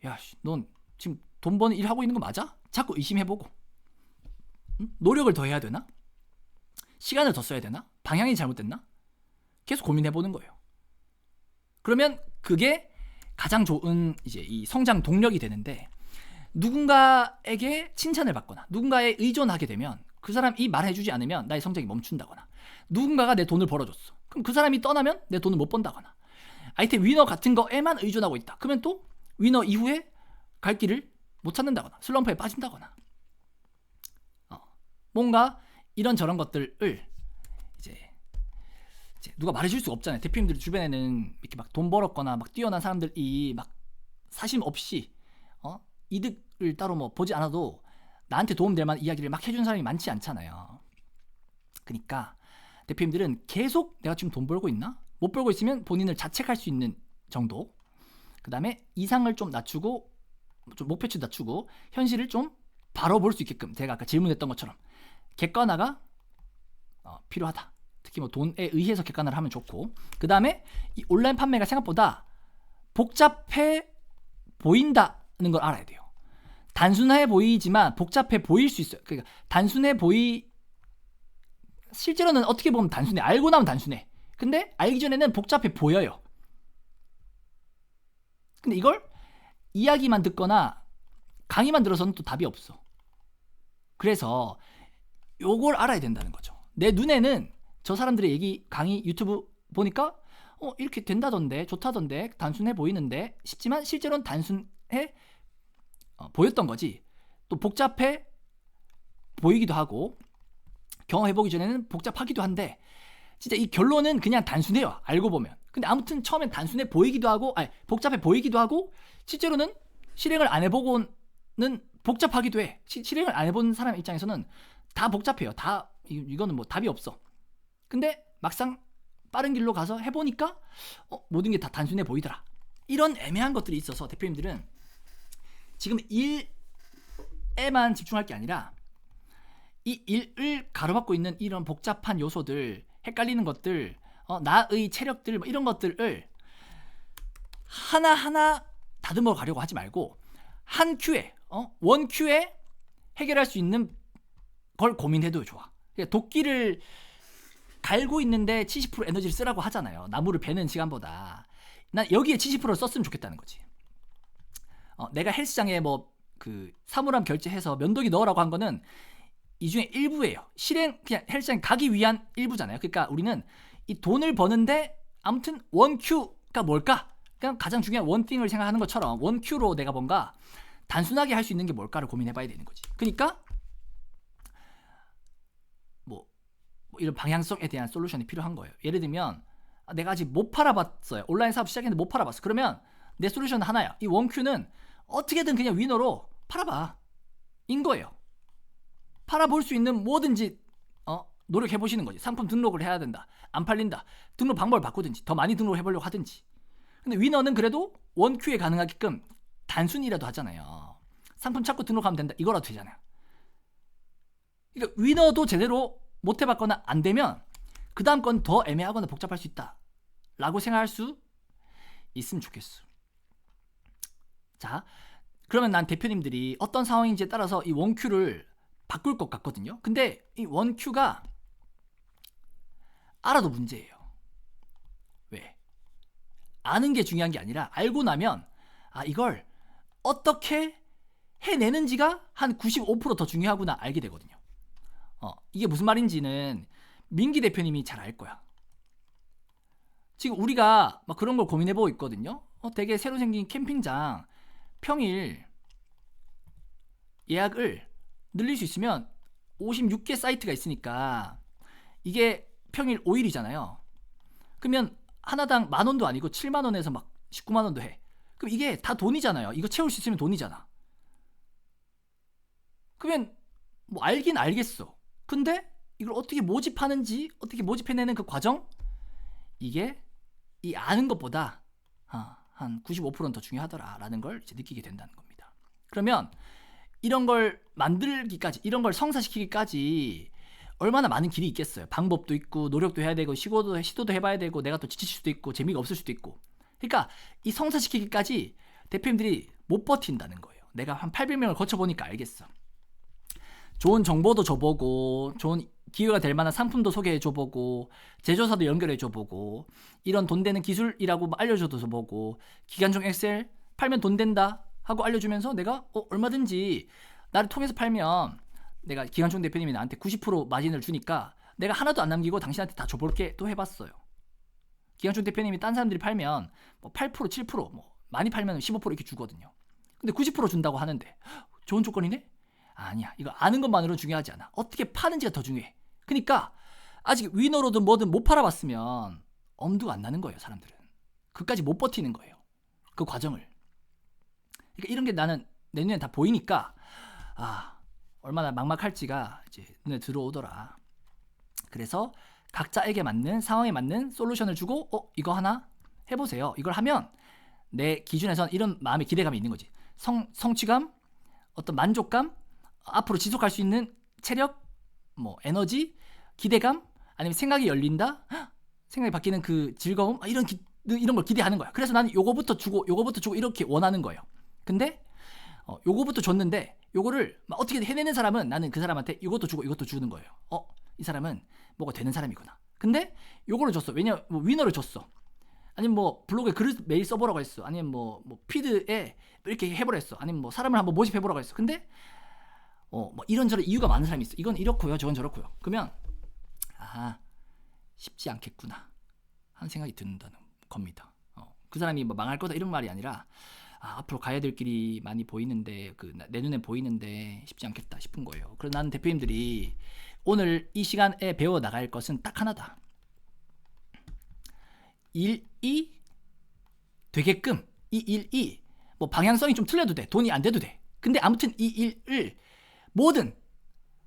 야, 넌 지금 돈 버는 일 하고 있는 거 맞아? 자꾸 의심해보고. 노력을 더 해야 되나? 시간을 더 써야 되나? 방향이 잘못됐나? 계속 고민해보는 거예요. 그러면 그게 가장 좋은 이제 이 성장 동력이 되는데, 누군가에게 칭찬을 받거나 누군가에 의존하게 되면 그 사람이 말해주지 않으면 나의 성장이 멈춘다거나, 누군가가 내 돈을 벌어줬어. 그럼 그 사람이 떠나면 내 돈을 못 번다거나, 아이템 위너 같은 거에만 의존하고 있다. 그러면 또 위너 이후에 갈 길을 못 찾는다거나 슬럼프에 빠진다거나, 뭔가 이런저런 것들을 이제 누가 말해줄 수가 없잖아요. 대표님들 주변에는 이렇게 막 돈 벌었거나 막 뛰어난 사람들이 막 사심 없이 이득을 따로 뭐 보지 않아도 나한테 도움될 만한 이야기를 막 해준 사람이 많지 않잖아요. 그러니까 대표님들은 계속 내가 지금 돈 벌고 있나? 못 벌고 있으면 본인을 자책할 수 있는 정도, 그 다음에 이상을 좀 낮추고, 좀 목표치 낮추고 현실을 좀 바로 볼 수 있게끔, 제가 아까 질문했던 것처럼 객관화가 필요하다. 특히 뭐 돈에 의해서 객관화를 하면 좋고, 그 다음에 이 온라인 판매가 생각보다 복잡해 보인다는 걸 알아야 돼요. 단순해 보이지만 복잡해 보일 수 있어요. 그러니까 실제로는 어떻게 보면 단순해. 알고 나면 단순해. 근데 알기 전에는 복잡해 보여요. 근데 이걸 이야기만 듣거나 강의만 들어서는 또 답이 없어. 그래서 요걸 알아야 된다는 거죠. 내 눈에는 저 사람들의 얘기, 강의, 유튜브 보니까 이렇게 된다던데, 좋다던데, 단순해 보이는데 싶지만 실제로는 단순해 보였던 거지. 또 복잡해 보이기도 하고 경험해보기 전에는 복잡하기도 한데, 진짜 이 결론은 그냥 단순해요. 알고 보면. 근데 아무튼 처음엔 단순해 보이기도 하고, 복잡해 보이기도 하고, 실제로는 실행을 안 해보고는 복잡하기도 해. 실행을 안 해본 사람 입장에서는 다 복잡해요. 다 이거는 뭐 답이 없어. 근데 막상 빠른 길로 가서 해보니까 모든 게 다 단순해 보이더라. 이런 애매한 것들이 있어서 대표님들은 지금 일에만 집중할 게 아니라 이 일을 가로막고 있는 이런 복잡한 요소들, 헷갈리는 것들, 나의 체력들, 뭐 이런 것들을 하나하나 다듬어 가려고 하지 말고 한 큐에, 원 큐에 해결할 수 있는 걸 고민해도 좋아. 그러니까 도끼를 갈고 있는데 70% 에너지를 쓰라고 하잖아요. 나무를 베는 시간보다. 난 여기에 70%를 썼으면 좋겠다는 거지. 내가 헬스장에 뭐 그 사물함 결제해서 면도기 넣으라고 한 거는 이 중에 일부예요. 실행 그냥 헬스장 가기 위한 일부잖아요. 그러니까 우리는 이 돈을 버는데 아무튼 원큐가 뭘까? 그냥 가장 중요한 원띵을 생각하는 것처럼 원큐로 내가 뭔가 단순하게 할 수 있는 게 뭘까를 고민해봐야 되는 거지. 그러니까 뭐 이런 방향성에 대한 솔루션이 필요한 거예요. 예를 들면 내가 아직 못 팔아봤어요. 온라인 사업 시작했는데 못 팔아봤어. 그러면 내 솔루션은 하나야. 이 원큐는 어떻게든 그냥 위너로 팔아봐 인 거예요. 팔아볼 수 있는 뭐든지 노력해 보시는 거지. 상품 등록을 해야 된다. 안 팔린다. 등록 방법을 바꾸든지 더 많이 등록해 보려고 하든지. 근데 위너는 그래도 원큐에 가능하게끔 단순이라도 하잖아요. 상품 찾고 등록하면 된다. 이거라도 되잖아요. 그러니까 위너도 제대로 못 해봤거나 안 되면 그 다음 건 더 애매하거나 복잡할 수 있다 라고 생각할 수 있으면 좋겠어. 자, 그러면 난 대표님들이 어떤 상황인지에 따라서 이 원큐를 바꿀 것 같거든요. 근데 이 원큐가 알아도 문제예요. 왜? 아는 게 중요한 게 아니라 알고 나면 이걸 어떻게 해내는지가 한 95% 더 중요하구나 알게 되거든요. 이게 무슨 말인지는 민기 대표님이 잘 알 거야. 지금 우리가 막 그런 걸 고민해보고 있거든요. 되게 새로 생긴 캠핑장 평일 예약을 늘릴 수 있으면 56개 사이트가 있으니까 이게 평일 5일이잖아요. 그러면 하나당 10,000원도 아니고 70,000원에서 막 190,000원도 해. 그럼 이게 다 돈이잖아요. 이거 채울 수 있으면 돈이잖아. 그러면 뭐 알긴 알겠어. 근데 이걸 어떻게 모집하는지, 어떻게 모집해내는 그 과정, 이게 이 아는 것보다 한 95%는 더 중요하더라라는 걸 이제 느끼게 된다는 겁니다. 그러면 이런 걸 만들기까지, 이런 걸 성사시키기까지 얼마나 많은 길이 있겠어요. 방법도 있고 노력도 해야 되고 시도도 해봐야 되고 내가 또 지칠 수도 있고 재미가 없을 수도 있고. 그러니까 이 성사시키기까지 대표님들이 못 버틴다는 거예요. 내가 한 800명을 거쳐보니까 알겠어. 좋은 정보도 줘보고 좋은 기회가 될 만한 상품도 소개해줘보고 제조사도 연결해줘보고 이런 돈 되는 기술이라고 알려줘보고 기간종 엑셀 팔면 돈 된다 하고 알려주면서 내가 얼마든지 나를 통해서 팔면 내가 기간종 대표님이 나한테 90% 마진을 주니까 내가 하나도 안 남기고 당신한테 다 줘볼게 또 해봤어요. 기간종 대표님이 딴 사람들이 팔면 뭐 8% 7% 뭐 많이 팔면 15% 이렇게 주거든요. 근데 90% 준다고 하는데 좋은 조건이네? 아니야. 이거 아는 것만으로는 중요하지 않아. 어떻게 파는지가 더 중요해. 그러니까 아직 위너로든 뭐든 못 팔아봤으면 엄두가 안 나는 거예요. 사람들은. 그까지 못 버티는 거예요. 그 과정을. 그러니까 이런 게 나는 내 눈에 다 보이니까 얼마나 막막할지가 이제 눈에 들어오더라. 그래서 각자에게 맞는 상황에 맞는 솔루션을 주고 이거 하나 해보세요. 이걸 하면 내 기준에선 이런 마음의 기대감이 있는 거지. 성취감, 어떤 만족감, 앞으로 지속할 수 있는 체력, 뭐 에너지, 기대감, 아니면 생각이 열린다, 생각이 바뀌는 그 즐거움, 이런 걸 기대하는 거야. 그래서 나는 요거부터 주고 이렇게 원하는 거예요. 근데 요거부터 줬는데 요거를 막 어떻게 해내는 사람은 나는 그 사람한테 이것도 주고 이것도 주는 거예요. 이 사람은 뭐가 되는 사람이구나. 근데 요거를 줬어. 왜냐 뭐 위너를 줬어. 아니면 뭐 블로그에 글을 매일 써보라고 했어. 아니면 뭐 피드에 이렇게 해보라 했어. 아니면 뭐 사람을 한번 모집해보라고 했어. 근데 뭐 이런저런 이유가 많은 사람이 있어. 이건 이렇고요, 저건 저렇고요. 그러면 쉽지 않겠구나 하는 생각이 든다는 겁니다. 그 사람이 뭐 망할 거다 이런 말이 아니라 앞으로 가야 될 길이 많이 보이는데 내 눈에 보이는데 쉽지 않겠다 싶은 거예요. 그래서 나는 대표님들이 오늘 이 시간에 배워 나갈 것은 딱 하나다. 일이 되게끔 이 일이 뭐 방향성이 좀 틀려도 돼. 돈이 안 돼도 돼. 근데 아무튼 이 일을 뭐든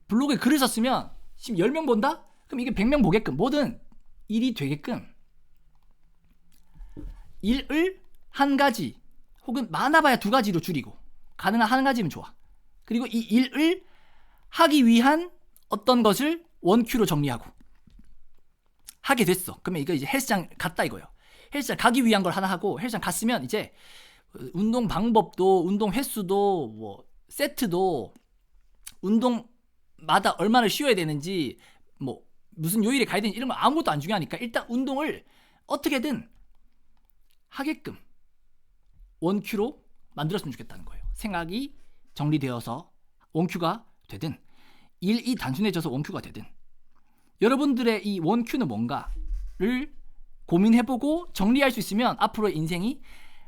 블로그에 글을 썼으면 지금 10명 본다? 그럼 이게 100명 보게끔 뭐든 일이 되게끔 일을 한 가지 혹은 많아봐야 2가지로 줄이고 가능한 한 가지면 좋아. 그리고 이 일을 하기 위한 어떤 것을 원큐로 정리하고 하게 됐어. 그러면 이거 이제 헬스장 갔다 이거예요. 헬스장 가기 위한 걸 하나 하고 헬스장 갔으면 이제 운동 방법도 운동 횟수도 뭐 세트도 운동마다 얼마나 쉬어야 되는지 뭐 무슨 요일에 가야 되는지 이런 거 아무것도 안 중요하니까 일단 운동을 어떻게든 하게끔 원큐로 만들었으면 좋겠다는 거예요. 생각이 정리되어서 원큐가 되든 1이 단순해져서 원큐가 되든 여러분들의 이 원큐는 뭔가를 고민해보고 정리할 수 있으면 앞으로의 인생이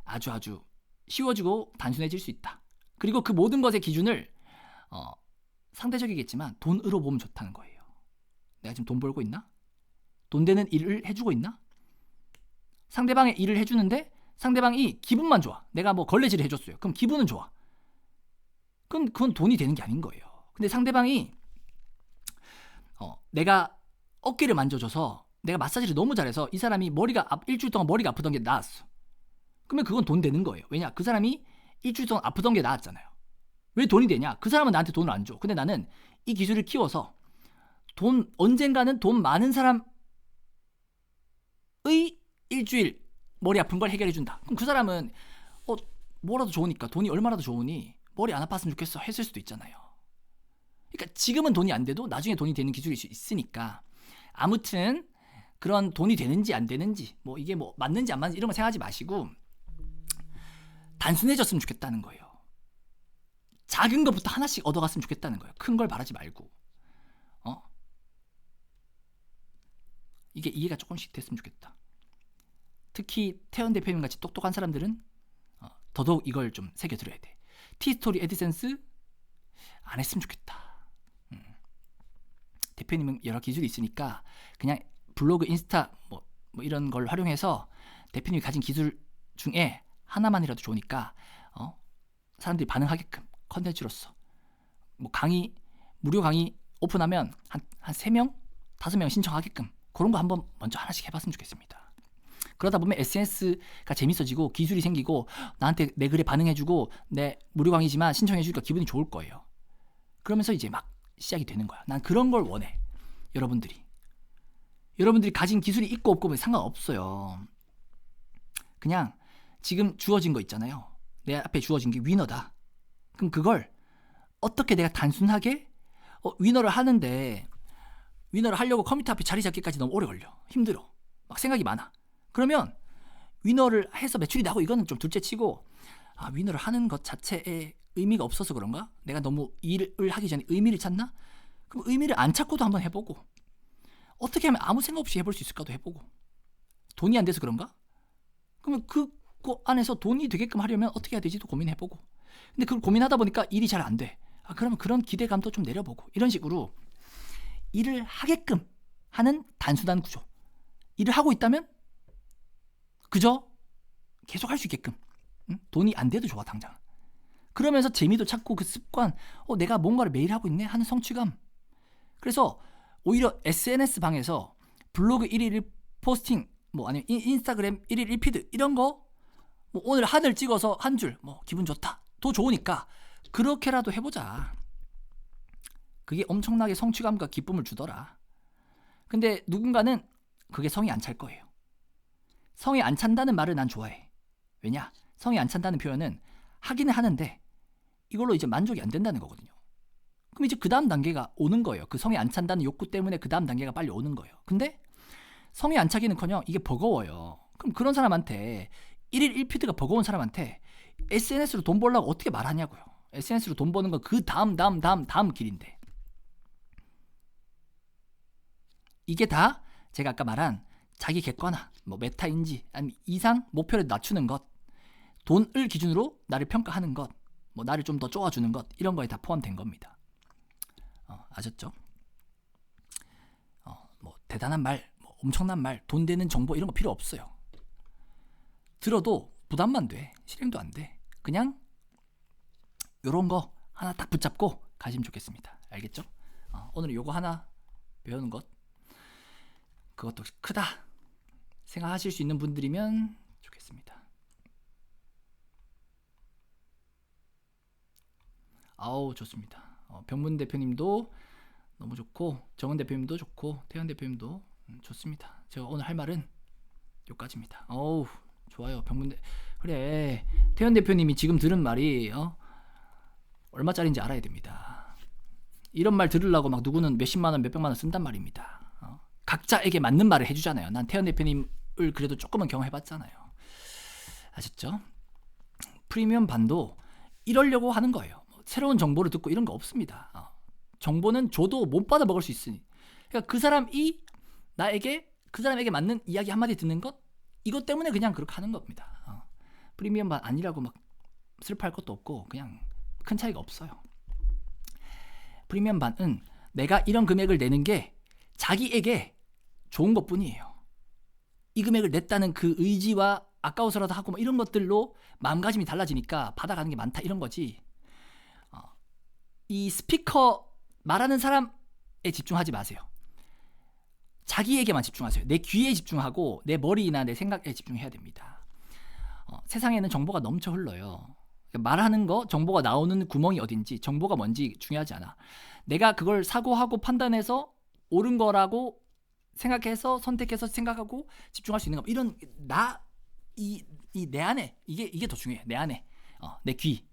아주 쉬워지고 단순해질 수 있다. 그리고 그 모든 것의 기준을 상대적이겠지만 돈으로 보면 좋다는 거예요. 내가 지금 돈 벌고 있나? 돈 되는 일을 해주고 있나? 상대방의 일을 해주는데 상대방이 기분만 좋아. 내가 뭐 걸레질을 해줬어요. 그럼 기분은 좋아. 그럼 그건 돈이 되는 게 아닌 거예요. 근데 상대방이 내가 어깨를 만져줘서 내가 마사지를 너무 잘해서 이 사람이 일주일 동안 머리가 아프던 게 나았어. 그러면 그건 돈 되는 거예요. 왜냐? 그 사람이 일주일 동안 아프던 게 나았잖아요. 왜 돈이 되냐? 그 사람은 나한테 돈을 안 줘. 근데 나는 이 기술을 키워서 언젠가는 돈 많은 사람의 일주일 머리 아픈 걸 해결해 준다. 그럼 그 사람은 뭐라도 좋으니까 돈이 얼마라도 좋으니 머리 안 아팠으면 좋겠어 했을 수도 있잖아요. 그러니까 지금은 돈이 안 돼도 나중에 돈이 되는 기술이 있으니까 아무튼 그런 돈이 되는지 안 되는지 뭐 이게 뭐 맞는지 안 맞는지 이런 거 생각하지 마시고 단순해졌으면 좋겠다는 거예요. 작은 것부터 하나씩 얻어갔으면 좋겠다는 거예요. 큰 걸 바라지 말고 이게 이해가 조금씩 됐으면 좋겠다. 특히 태연 대표님 같이 똑똑한 사람들은 더더욱 이걸 좀 새겨들어야 돼. 티스토리 애드센스 안 했으면 좋겠다. 대표님은 여러 기술이 있으니까 그냥 블로그, 인스타 뭐 이런 걸 활용해서 대표님이 가진 기술 중에 하나만이라도 좋으니까 사람들이 반응하게끔 컨텐츠로서 뭐 무료 강의 오픈하면 한 3명, 5명 신청하게끔 그런 거 한번 먼저 하나씩 해봤으면 좋겠습니다. 그러다 보면 SNS가 재밌어지고 기술이 생기고 나한테 내 글에 반응해주고 내 무료 강의지만 신청해주니까 기분이 좋을 거예요. 그러면서 이제 막 시작이 되는 거야. 난 그런 걸 원해. 여러분들이 가진 기술이 있고 없고 상관없어요. 그냥 지금 주어진 거 있잖아요. 내 앞에 주어진 게 위너다. 그럼 그걸 어떻게 내가 단순하게 위너를 하는데 위너를 하려고 컴퓨터 앞에 자리 잡기까지 너무 오래 걸려. 힘들어. 막 생각이 많아. 그러면 위너를 해서 매출이 나고 이거는 좀 둘째 치고 위너를 하는 것 자체에 의미가 없어서 그런가? 내가 너무 일을 하기 전에 의미를 찾나? 그럼 의미를 안 찾고도 한번 해보고 어떻게 하면 아무 생각 없이 해볼 수 있을까도 해보고 돈이 안 돼서 그런가? 그러면 그 안에서 돈이 되게끔 하려면 어떻게 해야 되지도 고민해보고 근데 그걸 고민하다 보니까 일이 잘 안 돼. 그러면 그런 기대감도 좀 내려보고 이런 식으로 일을 하게끔 하는 단순한 구조. 일을 하고 있다면 그저 계속 할 수 있게끔 돈이 안 돼도 좋아 당장. 그러면서 재미도 찾고 그 습관 내가 뭔가를 매일 하고 있네 하는 성취감. 그래서 오히려 SNS 방에서 블로그 1일 포스팅 아니면 인스타그램 1일 1피드 이런 거 오늘 하늘 찍어서 한 줄 기분 좋다 더 좋으니까 그렇게라도 해보자. 그게 엄청나게 성취감과 기쁨을 주더라. 근데 누군가는 그게 성이 안 찰 거예요. 성이 안 찬다는 말을 난 좋아해. 왜냐? 성이 안 찬다는 표현은 하기는 하는데 이걸로 이제 만족이 안 된다는 거거든요. 그럼 이제 그 다음 단계가 오는 거예요. 그 성이 안 찬다는 욕구 때문에 그 다음 단계가 빨리 오는 거예요. 근데 성이 안 차기는커녕 이게 버거워요. 그럼 그런 사람한테 1일 1피드가 버거운 사람한테 SNS로 돈 벌려고 어떻게 말하냐고요. SNS로 돈 버는 건 그 다음 길인데 이게 다 제가 아까 말한 자기 객관화, 메타인지 아니면 이상 목표를 낮추는 것, 돈을 기준으로 나를 평가하는 것, 나를 좀 더 쪼아주는 것 이런 거에 다 포함된 겁니다. 아셨죠? 대단한 말, 엄청난 말, 돈 되는 정보 이런 거 필요 없어요. 들어도 부담만 돼. 실행도 안 돼. 그냥 요런 거 하나 딱 붙잡고 가시면 좋겠습니다. 알겠죠? 오늘 요거 하나 배우는 것 그것도 크다 생각하실 수 있는 분들이면 좋겠습니다. 좋습니다. 병문 대표님도 너무 좋고 정은 대표님도 좋고 태연 대표님도 좋습니다. 제가 오늘 할 말은 여기까지입니다. 좋아요. 그래 태연 대표님이 지금 들은 말이 얼마짜리인지 알아야 됩니다. 이런 말 들으려고 막 누구는 몇십만원 몇백만원 쓴단 말입니다. 각자에게 맞는 말을 해주잖아요. 난 태연 대표님을 그래도 조금은 경험해봤잖아요. 아셨죠? 프리미엄 반도 이러려고 하는 거예요. 새로운 정보를 듣고 이런 거 없습니다. 정보는 줘도 못 받아 먹을 수 있으니. 그러니까 그 사람이 나에게 그 사람에게 맞는 이야기 한마디 듣는 것 이것 때문에 그냥 그렇게 하는 겁니다. 프리미엄 반 아니라고 막 슬퍼할 것도 없고 그냥 큰 차이가 없어요. 프리미엄 반은 내가 이런 금액을 내는 게 자기에게 좋은 것뿐이에요. 이 금액을 냈다는 그 의지와 아까워서라도 하고 뭐 이런 것들로 마음가짐이 달라지니까 받아가는 게 많다 이런 거지. 이 스피커 말하는 사람에 집중하지 마세요. 자기에게만 집중하세요. 내 귀에 집중하고 내 머리나 내 생각에 집중해야 됩니다. 세상에는 정보가 넘쳐 흘러요. 말하는 거, 정보가 나오는 구멍이 어딘지, 정보가 뭔지 중요하지 않아. 내가 그걸 사고하고 판단해서 옳은 거라고 생각해서 선택해서 생각하고 집중할 수 있는 거. 이런 내 안에 이게 더 중요해. 내 안에 내 귀,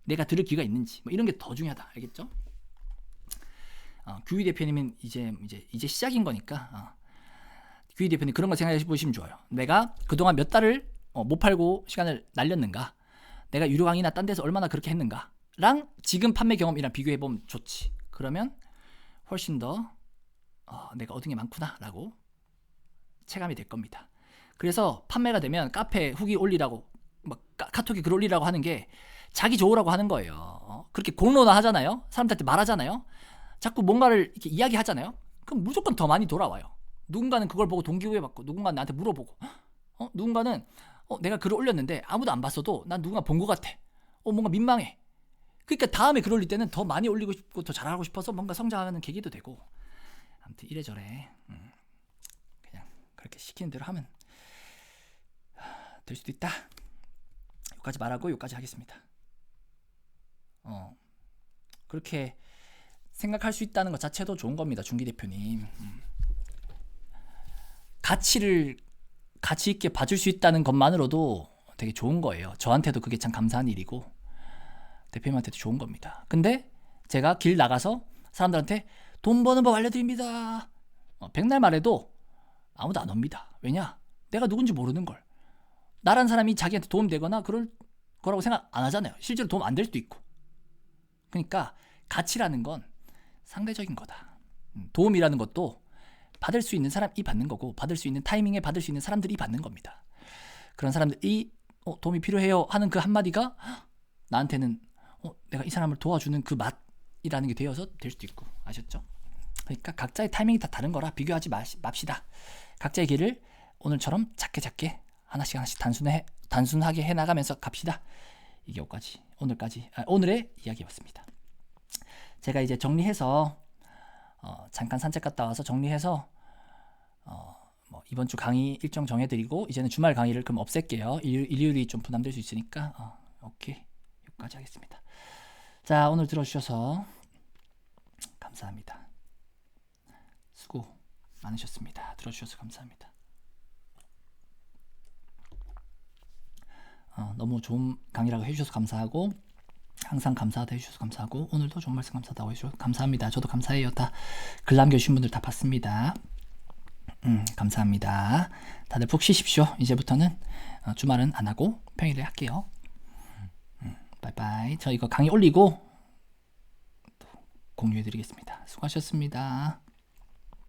내가 들을 귀가 있는지 뭐 이런 게 더 중요하다. 알겠죠? 규희 대표님은 이제 시작인 거니까 규희 대표님 그런 거 생각해 보시면 좋아요. 내가 그동안 몇 달을 못 팔고 시간을 날렸는가? 내가 유료 강의나 딴 데서 얼마나 그렇게 했는가랑 지금 판매 경험이랑 비교해 보면 좋지. 그러면 훨씬 더 내가 얻은 게 많구나라고 체감이 될 겁니다. 그래서 판매가 되면 카페 후기 올리라고 막 카톡에 글 올리라고 하는 게 자기 좋으라고 하는 거예요. 그렇게 공론화 하잖아요. 사람들한테 말하잖아요. 자꾸 뭔가를 이렇게 이야기하잖아요. 그럼 무조건 더 많이 돌아와요. 누군가는 그걸 보고 동기부여받고 누군가는 나한테 물어보고 누군가는 내가 글을 올렸는데 아무도 안 봤어도 난 누군가 본 것 같아. 뭔가 민망해. 그러니까 다음에 글 올릴 때는 더 많이 올리고 싶고 더 잘하고 싶어서 뭔가 성장하는 계기도 되고 아무튼 이래저래 그냥 그렇게 시키는 대로 하면 될 수도 있다. 여기까지 말하고 여기까지 하겠습니다. 그렇게 생각할 수 있다는 것 자체도 좋은 겁니다. 중기 대표님. 가치 있게 봐줄 수 있다는 것만으로도 되게 좋은 거예요. 저한테도 그게 참 감사한 일이고 대표님한테도 좋은 겁니다. 근데 제가 길 나가서 사람들한테 돈 버는 법 알려드립니다. 백날 말해도 아무도 안 옵니다. 왜냐? 내가 누군지 모르는 걸. 나란 사람이 자기한테 도움되거나 그럴 거라고 생각 안 하잖아요. 실제로 도움 안 될 수도 있고. 그러니까 가치라는 건 상대적인 거다. 도움이라는 것도 받을 수 있는 사람이 받는 거고 받을 수 있는 타이밍에 받을 수 있는 사람들이 받는 겁니다. 그런 사람들이 도움이 필요해요 하는 그 한마디가 나한테는 내가 이 사람을 도와주는 그 맛이라는 게 되어서 될 수도 있고. 아셨죠? 그러니까 각자의 타이밍이 다 다른 거라 비교하지 맙시다. 각자의 길을 오늘처럼 작게 하나씩 단순하게 해나가면서 갑시다. 이게 오늘의 이야기였습니다. 제가 이제 정리해서 잠깐 산책 갔다 와서 정리해서 이번 주 강의 일정 정해드리고 이제는 주말 강의를 그럼 없앨게요. 일요일이 좀 부담될 수 있으니까 오케이 여기까지 하겠습니다. 자, 오늘 들어주셔서 감사합니다. 수고 많으셨습니다. 들어주셔서 감사합니다. 너무 좋은 강의라고 해주셔서 감사하고 항상 감사하다 해주셔서 감사하고 오늘도 좋은 말씀 감사하다고 해주셔서 감사합니다. 저도 감사해요. 다 글 남겨주신 분들 다 봤습니다. 감사합니다. 다들 푹 쉬십시오. 이제부터는 주말은 안 하고 평일에 할게요. 바이바이. 저 이거 강의 올리고 또 공유해드리겠습니다. 수고하셨습니다.